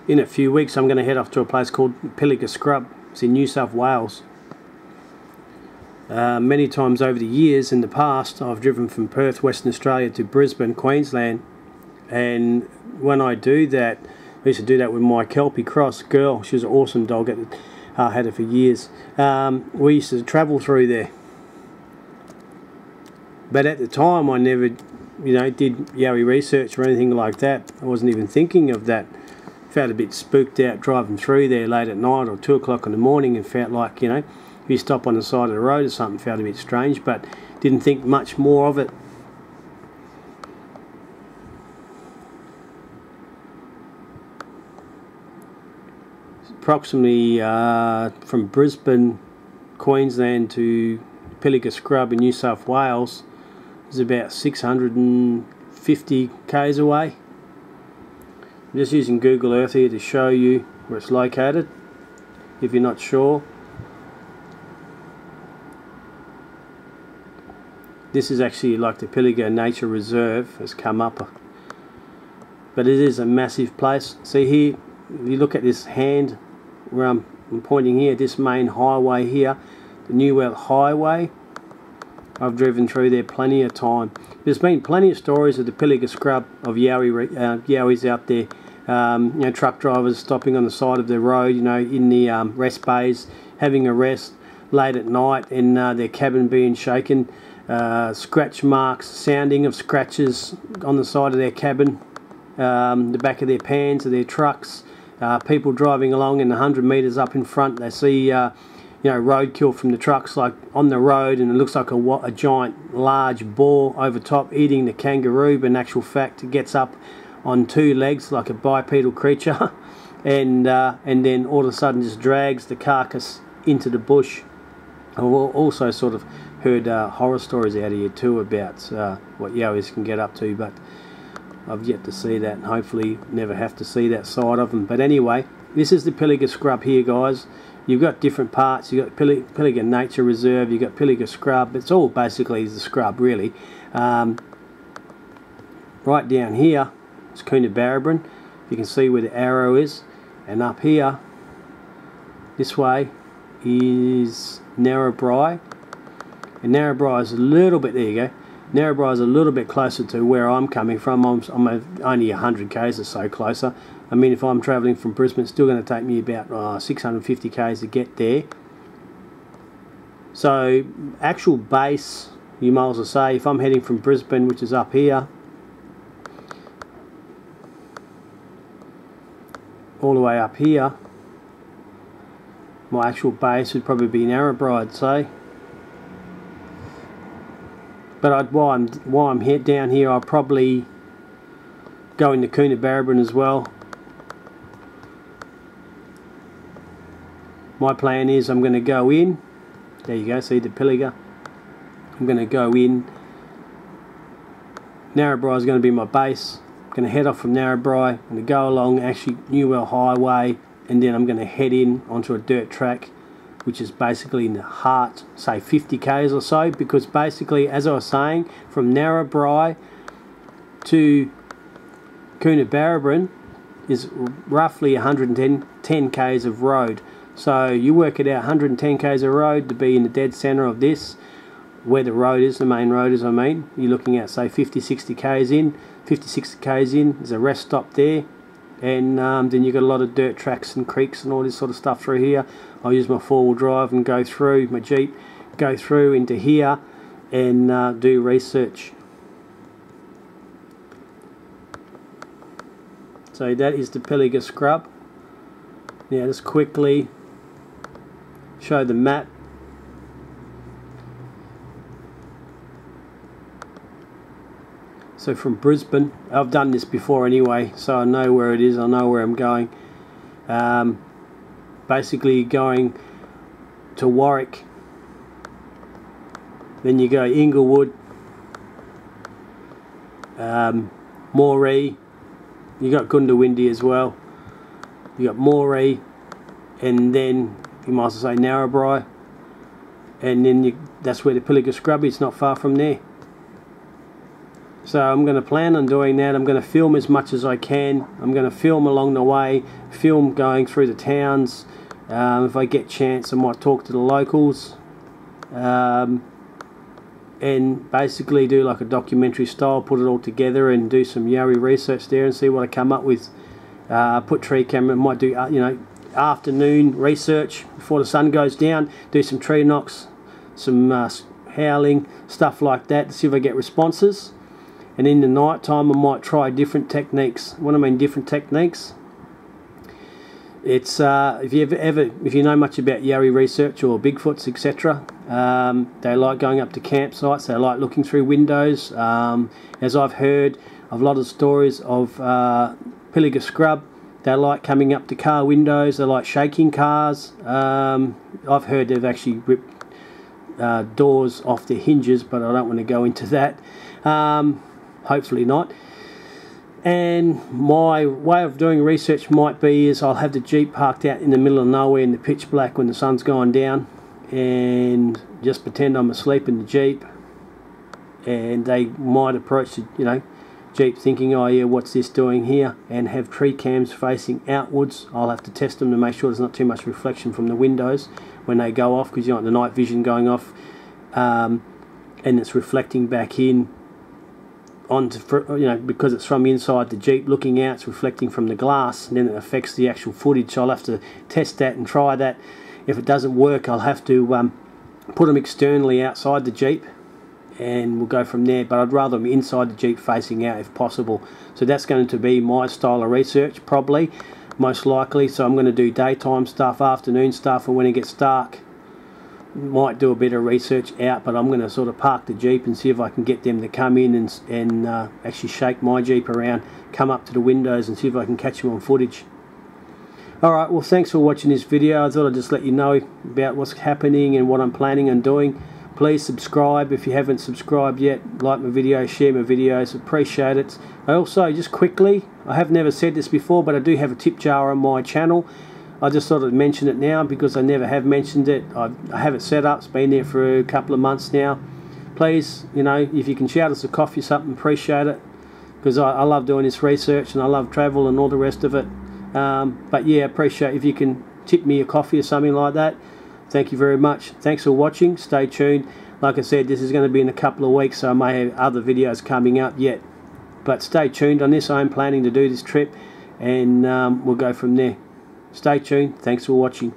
in a few weeks I'm going to head off to a place called Pilliga Scrub. It's in New South Wales. Many times over the years in the past I've driven from Perth, Western Australia to Brisbane, Queensland, and when I do that, I used to do that with my Kelpie Cross girl. She was an awesome dog. I had her for years. We used to travel through there, but at the time I never, did Yowie research or anything like that. I wasn't even thinking of that. Felt a bit spooked out driving through there late at night or 2 o'clock in the morning, and felt like, if you stop on the side of the road or something, felt a bit strange, but didn't think much more of it. Approximately from Brisbane, Queensland to Pilliga Scrub in New South Wales is about 650 k's away. I'm just using Google Earth here to show you where it's located, if you're not sure. This is actually like the Pilliga Nature Reserve has come up, but it is a massive place. See here, if you look at this hand where I'm pointing here, this main highway here, the New Well Highway, I've driven through there plenty of time. There's been plenty of stories of the Pilliga Scrub of Yowies out there. Truck drivers stopping on the side of the road, in the rest bays, having a rest late at night, and their cabin being shaken. Scratch marks, sounding of scratches on the side of their cabin, the back of their pans of their trucks. People driving along in 100 metres up in front, they see roadkill from the trucks like on the road, and it looks like a giant large boar over top eating the kangaroo, but in actual fact it gets up on 2 legs like a bipedal creature and then all of a sudden just drags the carcass into the bush. I've also sort of heard horror stories out here too about what Yowies can get up to, but I've yet to see that, and hopefully never have to see that side of them. But anyway, this is the Pilliga Scrub here, guys. You've got different parts. You've got Pilliga Nature Reserve, you've got Pilliga Scrub. It's all basically the scrub, really. Right down here is Coonabarabran. You can see where the arrow is, and up here, this way, is Narrabri. And Narrabri is a little bit, there you go, Narrabri is a little bit closer to where I'm coming from. I'm only 100 k's or so closer. I mean, if I'm travelling from Brisbane, it's still going to take me about 650 k's to get there. So, actual base, you might as well say, if I'm heading from Brisbane, which is up here, all the way up here, my actual base would probably be Narrabri, I'd say. But while I'm down here, I'll probably go into Coonabarabran as well. My plan is I'm going to go in. There you go, see the Pilliga. I'm going to go in. Narrabri is going to be my base. I'm going to head off from Narrabri. I'm going to go along actually New Well Highway, and then I'm going to head in onto a dirt track, which is basically in the heart, say 50 k's or so, because basically, as I was saying, from Narrabri to Coonabarabran is roughly 110 k's of road. So you work it out, 110 k's of road to be in the dead centre of this, where the road is, the main road is, I mean. You're looking at, say, 50-60 k's in, 50-60 k's in, there's a rest stop there, and then you've got a lot of dirt tracks and creeks and all this sort of stuff through here. I'll use my 4-wheel drive and go through, my Jeep, go through into here and do research. So that is the Pilliga Scrub. Now just quickly show the map. So from Brisbane, I've done this before anyway, so I know where it is, I know where I'm going. Basically going to Warwick, then you go Inglewood, Moree, you got Goondiwindi as well, you got Moree, and then you might as well say Narrabri, and then that's where the Pilliga Scrub is, not far from there. So I'm going to plan on doing that. I'm going to film as much as I can. I'm going to film along the way, film going through the towns. If I get a chance, I might talk to the locals, and basically do like a documentary style, put it all together and do some Yowie research there and see what I come up with. Put tree camera, might do afternoon research before the sun goes down, do some tree knocks, some howling, stuff like that, to see if I get responses. And in the night time I might try different techniques. What I mean different techniques, it's if you know much about Yowie research or Bigfoots, etc., they like going up to campsites, they like looking through windows. As I've heard of a lot of stories of Pilliga scrub, they like coming up to car windows, they like shaking cars. I've heard they've actually ripped doors off their hinges, but I don't want to go into that. Hopefully not. And my way of doing research might be is I'll have the Jeep parked out in the middle of nowhere in the pitch black when the sun's gone down, and just pretend I'm asleep in the Jeep, and they might approach the Jeep thinking, oh yeah, what's this doing here, and have tree cams facing outwards. I'll have to test them to make sure there's not too much reflection from the windows when they go off, because you want the night vision going off, and it's reflecting back in onto, because it's from inside the Jeep looking out, it's reflecting from the glass, and then it affects the actual footage. So I'll have to test that and try that. If it doesn't work, I'll have to put them externally outside the Jeep, and we'll go from there. But I'd rather them inside the Jeep facing out if possible. So that's going to be my style of research, probably, most likely. So I'm going to do daytime stuff, afternoon stuff, and when it gets dark, might do a bit of research out. But I'm going to sort of park the Jeep and see if I can get them to come in and actually shake my Jeep around, come up to the windows and see if I can catch them on footage. Alright, well, thanks for watching this video. I thought I'd just let you know about what's happening and what I'm planning on doing. Please subscribe if you haven't subscribed yet. Like my videos, share my videos, appreciate it. I also, just quickly, I have never said this before, but I do have a tip jar on my channel. I just thought I'd mention it now because I never have mentioned it. I have it set up, it's been there for a couple of months now. Please, if you can shout us a coffee or something, appreciate it, because I love doing this research and I love travel and all the rest of it. But yeah, appreciate if you can tip me a coffee or something like that. Thank you very much. Thanks for watching. Stay tuned. Like I said, this is going to be in a couple of weeks, so I may have other videos coming up yet. But stay tuned on this. I'm planning to do this trip, and we'll go from there. Stay tuned. Thanks for watching.